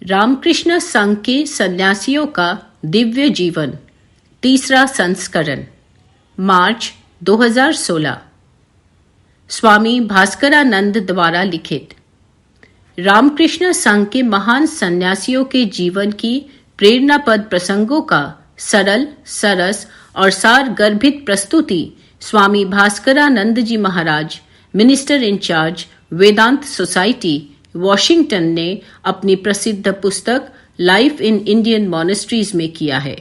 रामकृष्ण संघ के सन्यासियों का दिव्य जीवन, तीसरा संस्करण, मार्च 2016। स्वामी भास्करानंद द्वारा लिखित। रामकृष्ण संघ के महान सन्यासियों के जीवन की प्रेरणापद प्रसंगों का सरल, सरस और सार गर्भित प्रस्तुति स्वामी भास्करानंद जी महाराज, मिनिस्टर इंचार्ज, वेदांत सोसाइटी, वॉशिंगटन ने अपनी प्रसिद्ध पुस्तक लाइफ इन इंडियन मॉनेस्ट्रीज में किया है।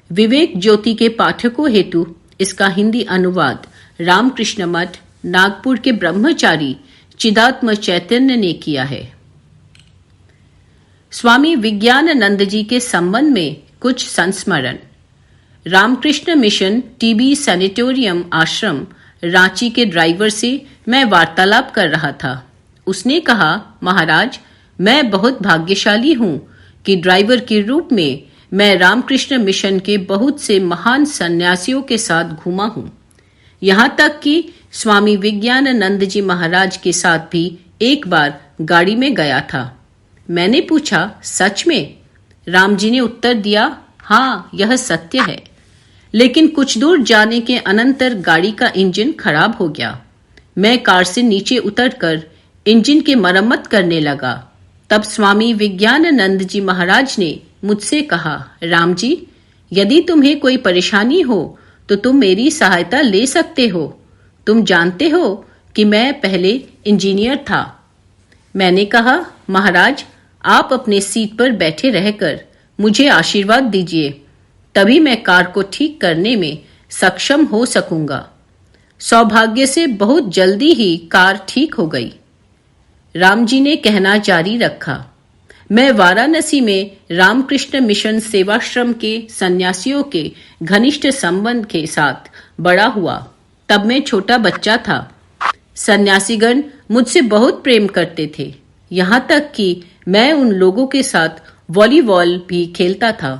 विवेक ज्योति के पाठकों हेतु इसका हिंदी अनुवाद रामकृष्ण मठ, नागपुर के ब्रह्मचारी चिदात्म चैतन्य ने किया है। स्वामी विज्ञानानंद जी के संबंध में कुछ संस्मरण। रामकृष्ण मिशन टीबी सैनिटोरियम आश्रम रांची के ड्राइवर से मैं वार्तालाप कर रहा था। उसने कहा, महाराज, मैं बहुत भाग्यशाली हूं कि ड्राइवर के रूप में मैं रामकृष्ण मिशन के बहुत से महान सन्यासियों के साथ घूमा हूं। यहां तक कि स्वामी विज्ञानानंद जी महाराज के साथ भी एक बार गाड़ी में गया था। मैंने पूछा, सच में? राम जी ने उत्तर दिया, हाँ, यह सत्य है। लेकिन कुछ दूर जाने के अनंतर गाड़ी का इंजन खराब हो गया। मैं कार से नीचे उतरकर इंजन की मरम्मत करने लगा। तब स्वामी विज्ञानानंद जी महाराज ने मुझसे कहा, राम जी, यदि तुम्हें कोई परेशानी हो तो तुम मेरी सहायता ले सकते हो। तुम जानते हो कि मैं पहले इंजीनियर था। मैंने कहा, महाराज, आप अपने सीट पर बैठे रहकर मुझे आशीर्वाद दीजिए, तभी मैं कार को ठीक करने में सक्षम हो सकूंगा। सौभाग्य से बहुत जल्दी ही कार ठीक हो गई। राम जी ने कहना जारी रखा, मैं वाराणसी में रामकृष्ण मिशन सेवाश्रम के सन्यासियों के घनिष्ठ संबंध के साथ बड़ा हुआ। तब मैं छोटा बच्चा था। सन्यासीगण मुझसे बहुत प्रेम करते थे, यहाँ तक कि मैं उन लोगों के साथ वॉलीबॉल भी खेलता था।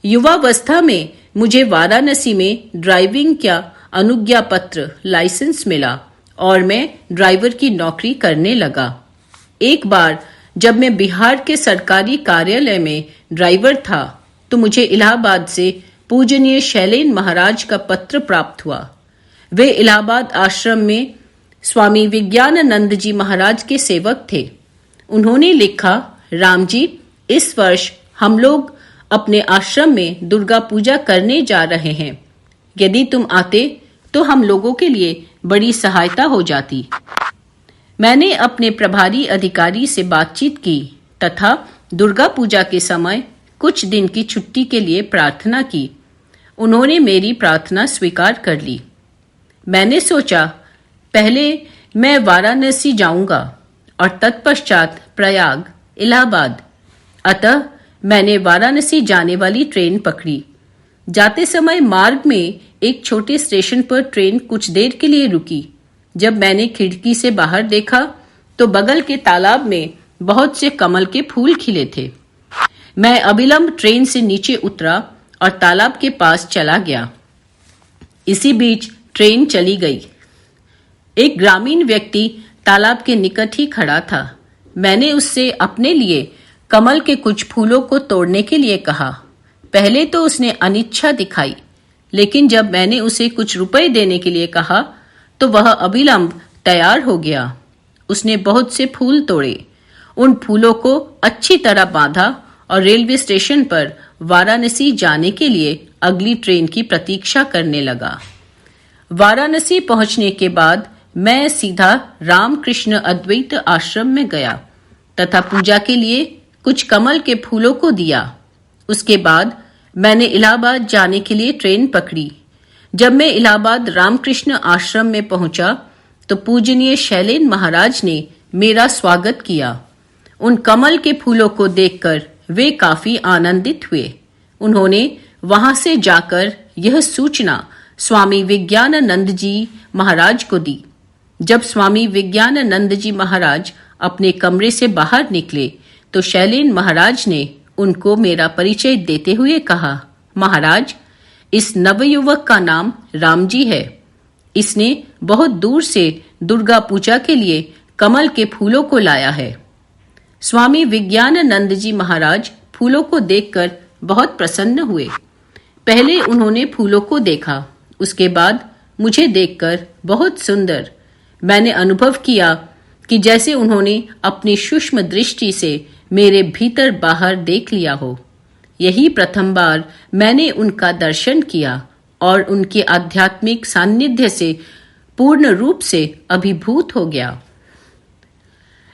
युवावस्था में मुझे वाराणसी में ड्राइविंग का अनुज्ञा पत्र लाइसेंस मिला और मैं ड्राइवर की नौकरी करने लगा। एक बार जब मैं बिहार के सरकारी कार्यालय में ड्राइवर था तो मुझे इलाहाबाद से पूजनीय शैलेन महाराज का पत्र प्राप्त हुआ। वे इलाहाबाद आश्रम में स्वामी विज्ञानानंद जी महाराज के सेवक थे। उन्होंने लिखा, राम जी, इस वर्ष हम लोग अपने आश्रम में दुर्गा पूजा करने जा रहे हैं। यदि तुम आते तो हम लोगों के लिए बड़ी सहायता हो जाती। मैंने अपने प्रभारी अधिकारी से बातचीत की तथा दुर्गा पूजा के समय कुछ दिन की छुट्टी के लिए प्रार्थना की। उन्होंने मेरी प्रार्थना स्वीकार कर ली। मैंने सोचा, पहले मैं वाराणसी जाऊंगा और तत्पश्चात प्रयाग, इलाहाबाद। अतः मैंने वाराणसी जाने वाली ट्रेन पकड़ी। जाते समय मार्ग में एक छोटे स्टेशन पर ट्रेन कुछ देर के लिए रुकी। जब मैंने खिड़की से बाहर देखा तो बगल के तालाब में बहुत से कमल के फूल खिले थे। मैं अविलंब ट्रेन से नीचे उतरा और तालाब के पास चला गया। इसी बीच ट्रेन चली गई। एक ग्रामीण व्यक्ति तालाब के निकट ही खड़ा था। मैंने उससे अपने लिए कमल के कुछ फूलों को तोड़ने के लिए कहा। पहले तो उसने अनिच्छा दिखाई, लेकिन जब मैंने उसे कुछ रुपए देने के लिए कहा तो वह अविलंब तैयार हो गया। उसने बहुत से फूल तोड़े, उन फूलों को अच्छी तरह बांधा और रेलवे स्टेशन पर वाराणसी जाने के लिए अगली ट्रेन की प्रतीक्षा करने लगा। वाराणसी पहुंचने के बाद मैं सीधा रामकृष्ण अद्वैत आश्रम में गया तथा पूजा के लिए कुछ कमल के फूलों को दिया। उसके बाद मैंने इलाहाबाद जाने के लिए ट्रेन पकड़ी। जब मैं इलाहाबाद रामकृष्ण आश्रम में पहुंचा तो पूजनीय शैलेन महाराज ने मेरा स्वागत किया। उन कमल के फूलों को देखकर वे काफी आनंदित हुए। उन्होंने वहां से जाकर यह सूचना स्वामी विज्ञानानंद जी महाराज को दी। जब स्वामी विज्ञानानंद जी महाराज अपने कमरे से बाहर निकले तो शैलेन महाराज ने उनको मेरा परिचय देते हुए कहा, महाराज, इस नवयुवक का नाम राम जी है। इसने बहुत दूर से दुर्गा पूजा के लिए कमल के फूलों को लाया है। स्वामी विज्ञानानंद जी महाराज फूलों को देखकर बहुत प्रसन्न हुए। पहले उन्होंने फूलों को देखा, उसके बाद मुझे देखकर बहुत सुंदर। मैंने अनुभव किया कि जैसे उन्होंने अपनी सूक्ष्म दृष्टि से मेरे भीतर बाहर देख लिया हो। यही प्रथम बार मैंने उनका दर्शन किया और उनके आध्यात्मिक सान्निध्य से पूर्ण रूप से अभिभूत हो गया।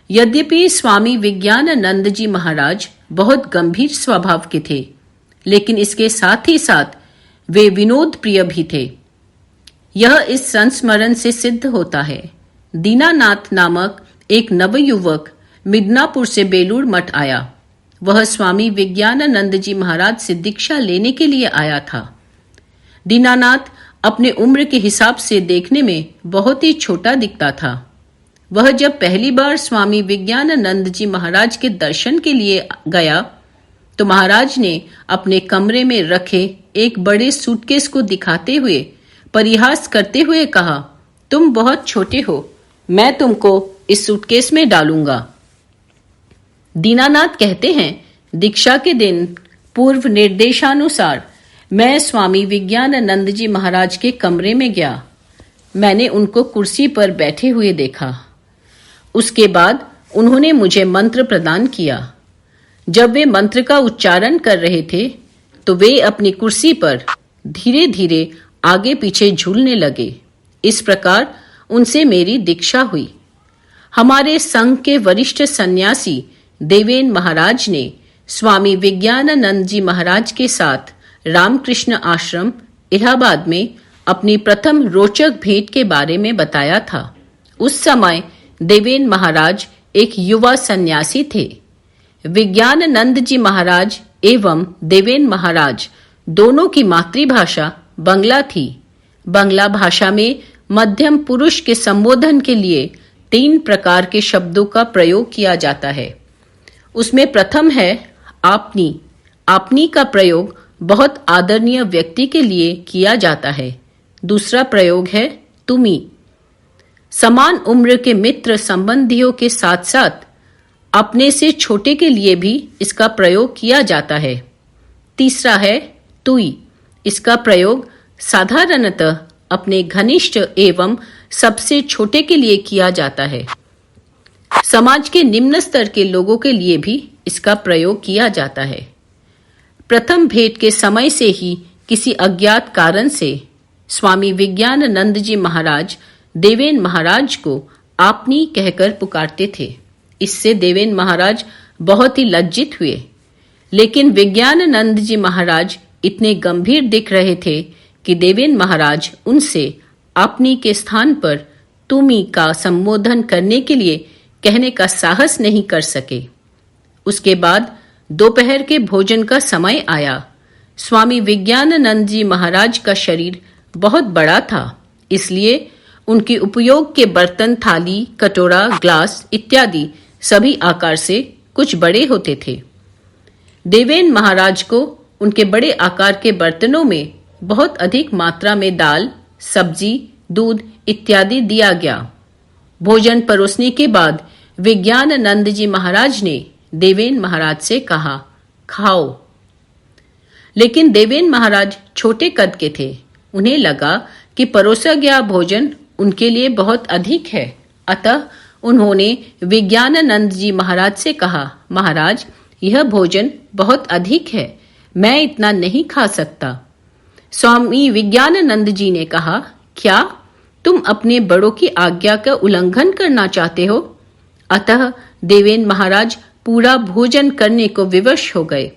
यद्यपि स्वामी विज्ञानानंद जी महाराज बहुत गंभीर स्वभाव के थे, लेकिन इसके साथ ही साथ वे विनोद प्रिय भी थे। यह इस संस्मरण से सिद्ध होता है। दीनानाथ नामक एक नवयुवक मिदनापुर से बेलूर मठ आया। वह स्वामी विज्ञानानंद जी महाराज से दीक्षा लेने के लिए आया था। दीनानाथ अपने उम्र के हिसाब से देखने में बहुत ही छोटा दिखता था। वह जब पहली बार स्वामी विज्ञानानंद जी महाराज के दर्शन के लिए गया तो महाराज ने अपने कमरे में रखे एक बड़े सूटकेस को दिखाते हुए परिहास करते हुए कहा, तुम बहुत छोटे हो, मैं तुमको इस सूटकेस में डालूंगा। दीनानाथ कहते हैं, दीक्षा के दिन पूर्व निर्देशानुसार मैं स्वामी विज्ञानानंद जी महाराज के कमरे में गया। मैंने उनको कुर्सी पर बैठे हुए देखा। उसके बाद उन्होंने मुझे मंत्र प्रदान किया। जब वे मंत्र का उच्चारण कर रहे थे तो वे अपनी कुर्सी पर धीरे धीरे आगे पीछे झूलने लगे। इस प्रकार उनसे मेरी दीक्षा हुई। हमारे संघ के वरिष्ठ सन्यासी देवेन महाराज ने स्वामी विज्ञानानंद जी महाराज के साथ रामकृष्ण आश्रम इलाहाबाद में अपनी प्रथम रोचक भेंट के बारे में बताया था। उस समय देवेन महाराज एक युवा सन्यासी थे। विज्ञानानंद जी महाराज एवं देवेन महाराज दोनों की मातृभाषा बंगला थी। बंगला भाषा में मध्यम पुरुष के संबोधन के लिए 3 प्रकार के शब्दों का प्रयोग किया जाता है। उसमें प्रथम है आपनी। आपनी का प्रयोग बहुत आदरणीय व्यक्ति के लिए किया जाता है। दूसरा प्रयोग है तुमी। समान उम्र के मित्र संबंधियों के साथ साथ अपने से छोटे के लिए भी इसका प्रयोग किया जाता है। तीसरा है तुई। इसका प्रयोग साधारणतः अपने घनिष्ठ एवं सबसे छोटे के लिए किया जाता है। समाज के निम्न स्तर के लोगों के लिए भी इसका प्रयोग किया जाता है। प्रथम भेंट के समय से ही किसी अज्ञात कारण से स्वामी विज्ञानानंद जी महाराज देवेन महाराज को आपनी कहकर पुकारते थे। इससे देवेन महाराज बहुत ही लज्जित हुए, लेकिन विज्ञानानंद जी महाराज इतने गंभीर दिख रहे थे कि देवेन महाराज उनसे आपनी के स्थान पर तुमी का संबोधन करने के लिए कहने का साहस नहीं कर सके। उसके बाद दोपहर के भोजन का समय आया। स्वामी विज्ञानानंद जी महाराज का शरीर बहुत बड़ा था, इसलिए उनके उपयोग के बर्तन, थाली, कटोरा, ग्लास इत्यादि सभी आकार से कुछ बड़े होते थे। देवेन महाराज को उनके बड़े आकार के बर्तनों में बहुत अधिक मात्रा में दाल, सब्जी, दूध इत्यादि दिया गया। भोजन परोसने के बाद विज्ञानानंद जी महाराज ने देवेन महाराज से कहा, खाओ। लेकिन देवेन महाराज छोटे कद के थे। उन्हें लगा कि परोसा गया भोजन उनके लिए बहुत अधिक है, अतः उन्होंने विज्ञानानंद जी महाराज से कहा, महाराज यह भोजन बहुत अधिक है, मैं इतना नहीं खा सकता। स्वामी विज्ञानानंद जी ने कहा, क्या तुम अपने बड़ों की आज्ञा का उल्लंघन करना चाहते हो? अतः देवेन महाराज पूरा भोजन करने को विवश हो गए।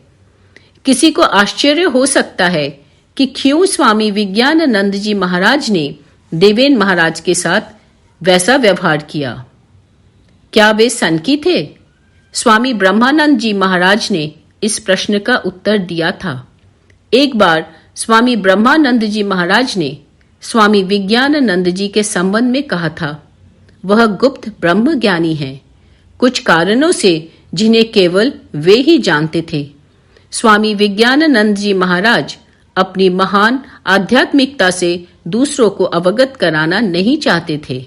किसी को आश्चर्य हो सकता है कि क्यों स्वामी विज्ञानानंद जी महाराज ने देवेन महाराज के साथ वैसा व्यवहार किया। क्या वे सनकी थे? स्वामी ब्रह्मानंद जी महाराज ने इस प्रश्न का उत्तर दिया था। एक बार स्वामी ब्रह्मानंद जी महाराज ने स्वामी विज्ञानानंद जी के संबंध में कहा था, वह गुप्त ब्रह्म ज्ञानी हैं, कुछ कारणों से जिन्हें केवल वे ही जानते थे। स्वामी विज्ञानानंद जी महाराज अपनी महान आध्यात्मिकता से दूसरों को अवगत कराना नहीं चाहते थे।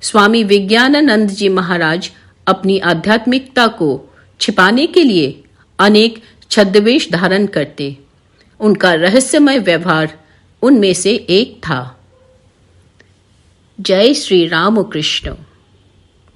स्वामी विज्ञानानंद जी महाराज अपनी आध्यात्मिकता को छिपाने के लिए अनेक छद्मवेश धारण करते। उनका रहस्यमय व्यवहार उनमें से एक था। जय श्री राम कृष्ण।